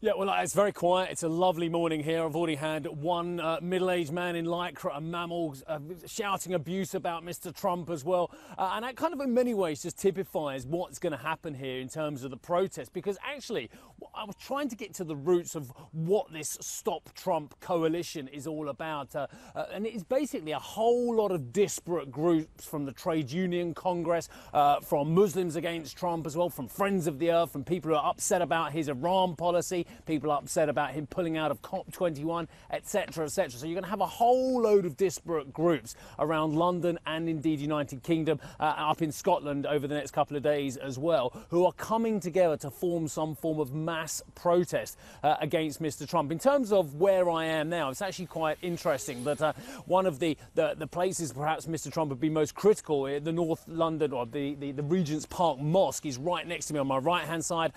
Yeah, well, it's very quiet. It's a lovely morning here. I've already had one middle-aged man in lycra and mammals shouting abuse about Mr. Trump as well. And that kind of in many ways just typifies what's going to happen here in terms of the protest. Because actually, I was trying to get to the roots of what this Stop Trump coalition is all about. And it's basically a whole lot of disparate groups from the Trade Union Congress, from Muslims against Trump as well, from Friends of the Earth, from people who are upset about his Iran policy, people upset about him pulling out of COP21, etc., etc. So you're going to have a whole load of disparate groups around London and indeed United Kingdom, up in Scotland over the next couple of days as well, who are coming together to form some form of mass protest against Mr. Trump. In terms of where I am now, it's actually quite interesting that one of the places perhaps Mr. Trump would be most critical, the North London or the Regent's Park Mosque, is right next to me on my right-hand side.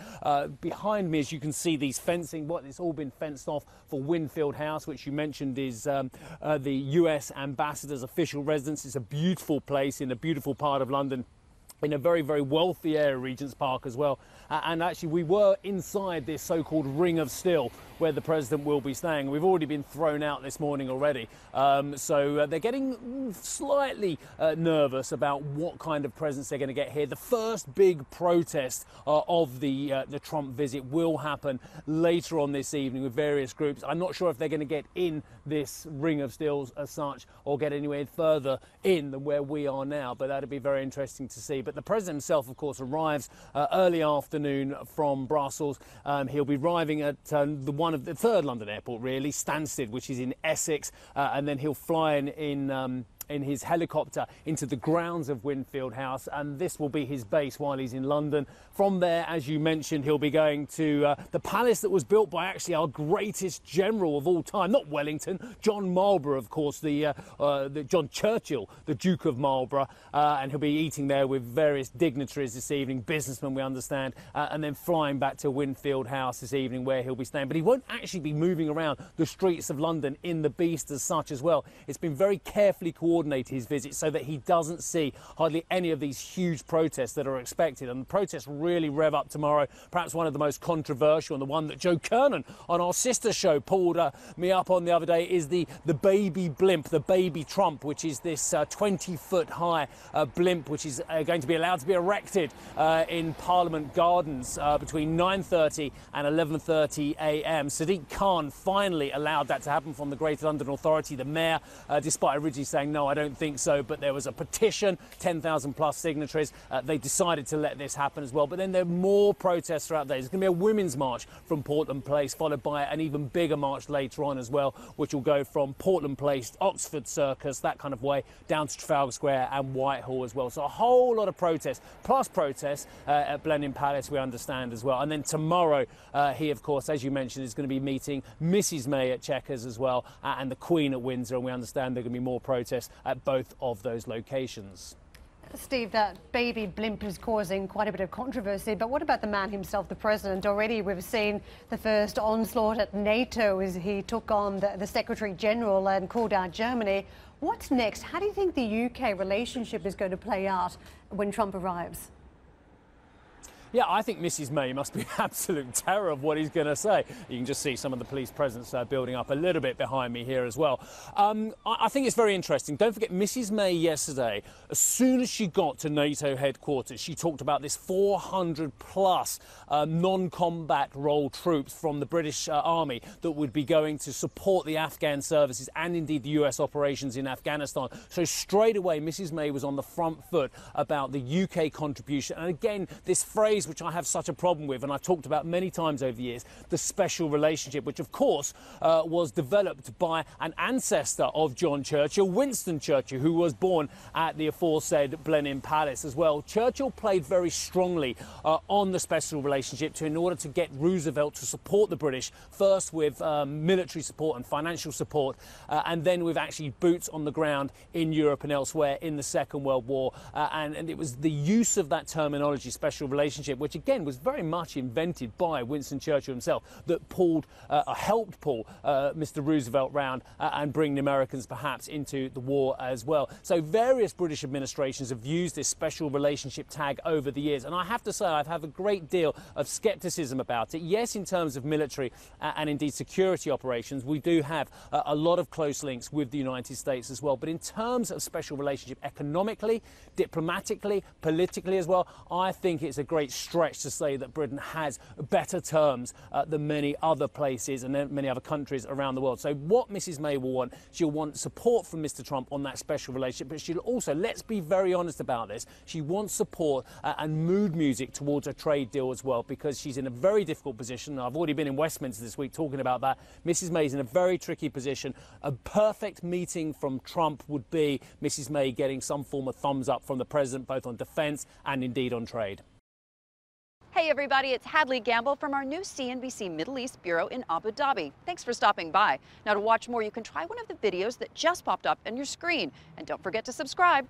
Behind me, as you can see, these fencing, it's all been fenced off for Winfield House, which you mentioned is the US ambassador's official residence. It's a beautiful place in a beautiful part of London, in a very, very wealthy area, Regent's Park as well. And actually, we were inside this so-called Ring of Steel, where the president will be staying. We've already been thrown out this morning already. So they're getting slightly nervous about what kind of presence they're going to get here. The first big protest of the Trump visit will happen later on this evening with various groups. I'm not sure if they're going to get in this Ring of Steel as such or get anywhere further in than where we are now, but that'd be very interesting to see. But the president himself, of course, arrives early afternoon from Brussels. He'll be arriving at one of the third London airport, really, Stansted, which is in Essex, and then he'll fly in his helicopter into the grounds of Winfield House, and this will be his base while he's in London. From there, as you mentioned, he'll be going to the palace that was built by actually our greatest general of all time, not Wellington, John Marlborough, of course, the John Churchill, the Duke of Marlborough, and he'll be eating there with various dignitaries this evening, businessmen, we understand, and then flying back to Winfield House this evening where he'll be staying. But he won't actually be moving around the streets of London in the Beast as such as well. It's been very carefully coordinated, his visit, so that he doesn't see hardly any of these huge protests that are expected. And the protests really rev up tomorrow. Perhaps one of the most controversial, and the one that Joe Kernan on our sister show pulled me up on the other day, is the baby blimp, the baby Trump, which is this 20-foot high blimp, which is going to be allowed to be erected in Parliament Gardens between 9:30 and 11:30 a.m. Sadiq Khan finally allowed that to happen from the Greater London Authority, the mayor, despite originally saying, no, I don't think so. But there was a petition, 10,000 plus signatories. They decided to let this happen as well. But then there are more protests throughout the day. There's going to be a women's march from Portland Place, followed by an even bigger march later on as well, which will go from Portland Place, Oxford Circus, that kind of way, down to Trafalgar Square and Whitehall as well. So a whole lot of protests, plus protests at Blenheim Palace, we understand as well. And then tomorrow, he, of course, as you mentioned, is going to be meeting Mrs. May at Chequers as well, and the Queen at Windsor. And we understand there are going to be more protests at both of those locations. Steve, that baby blimp is causing quite a bit of controversy, but what about the man himself, the president? Already we've seen the first onslaught at NATO as he took on the Secretary General and called out Germany. What's next? How do you think the UK relationship is going to play out when Trump arrives? Yeah, I think Mrs. May must be absolute terror of what he's going to say. You can just see some of the police presence building up a little bit behind me here as well. I think it's very interesting. Don't forget, Mrs. May yesterday, as soon as she got to NATO headquarters, she talked about this 400 plus non-combat role troops from the British Army that would be going to support the Afghan services and indeed the US operations in Afghanistan. So straight away, Mrs. May was on the front foot about the UK contribution. And again, this phrase which I have such a problem with, and I've talked about many times over the years, the special relationship, which of course was developed by an ancestor of John Churchill, Winston Churchill, who was born at the aforesaid Blenheim Palace as well. Churchill played very strongly on the special relationship in order to get Roosevelt to support the British, first with military support and financial support, and then with actually boots on the ground in Europe and elsewhere in the Second World War. And it was the use of that terminology, special relationship, relationship, which again was very much invented by Winston Churchill himself, that helped pull Mr. Roosevelt round and bring the Americans perhaps into the war as well. So various British administrations have used this special relationship tag over the years, and I have to say I've had a great deal of scepticism about it. Yes, in terms of military and indeed security operations, we do have a lot of close links with the United States as well, but in terms of special relationship economically, diplomatically, politically as well, I think it's a great stretch to say that Britain has better terms than many other places and many other countries around the world. So what Mrs. May will want, she'll want support from Mr. Trump on that special relationship, but she'll also, let's be very honest about this, she wants support and mood music towards a trade deal as well, because she's in a very difficult position. I've already been in Westminster this week talking about that. Mrs. May's in a very tricky position. A perfect meeting from Trump would be Mrs. May getting some form of thumbs up from the president, both on defence and indeed on trade. Hey everybody, it's Hadley Gamble from our new CNBC Middle East Bureau in Abu Dhabi. Thanks for stopping by. Now to watch more, you can try one of the videos that just popped up on your screen. And don't forget to subscribe.